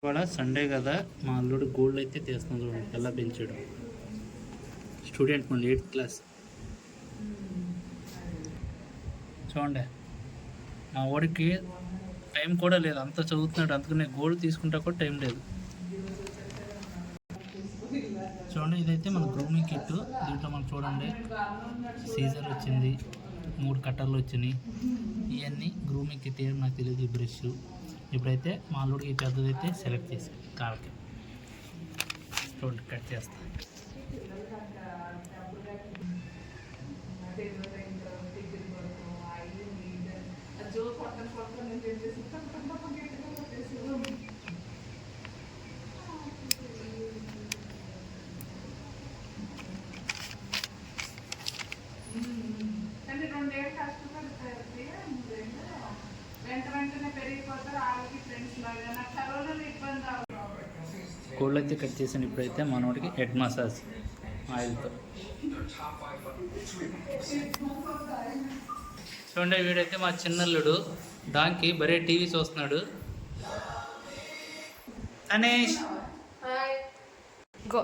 ఇవాళ సండే కదా, మా అల్లుడు గోల్డ్ అయితే తీస్తున్నాం. చూడండి ఎలా పెంచాడు. స్టూడెంట్ మళ్ళీ 8th క్లాస్. చూడండి, మా వాడికి టైం కూడా లేదు, అంత చదువుతున్నాడు. అందుకనే గోల్డ్ తీసుకుంటా కూడా టైం లేదు. చూడండి, ఇదైతే మన గ్రూమింగ్ కిట్. దీంట్లో మనం చూడండి సీజర్ వచ్చింది, 3 కట్టర్లు వచ్చినాయి. ఇవన్నీ గ్రూమింగ్ కిట్ ఏం నాకు తెలియదు. ఈ బ్రష్ ఇప్పుడైతే మా అల్లుడికి పెద్దదైతే సెలెక్ట్ చేశాను. కాళ్ళకి చూడండి కట్ చేస్తా. కోళ్ళు అయితే కట్ చేసాను. ఇప్పుడైతే మనోడికి హెడ్ మసాజ్ ఆయిల్తో. చూడండి, వీడైతే మా చిన్నల్లుడు డాంకి బరే టీవీ చూస్తున్నాడు. అనేష్ గో.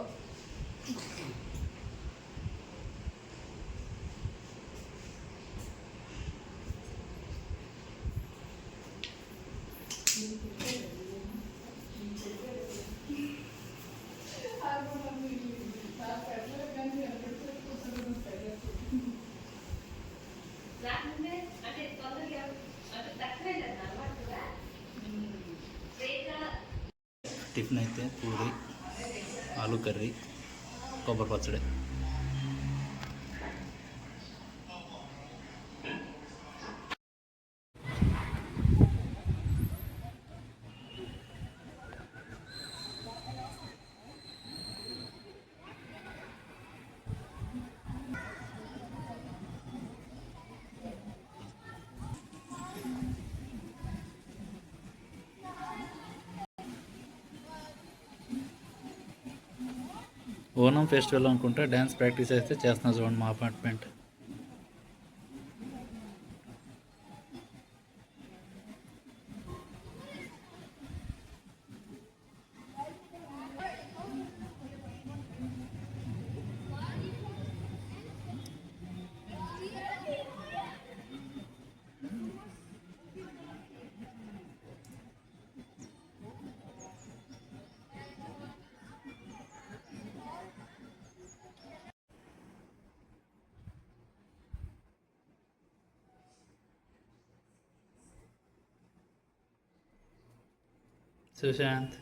టిఫిన్ అయితే పూరి, ఆలు కర్రీ, కొబ్బరి పచ్చడి. ఓనం ఫెస్టివల్ అనుకుంటా డ్యాన్స్ ప్రాక్టీస్ అయితే చేస్తున్నా. చూడండి మా అపార్ట్మెంట్. సుశాంత్.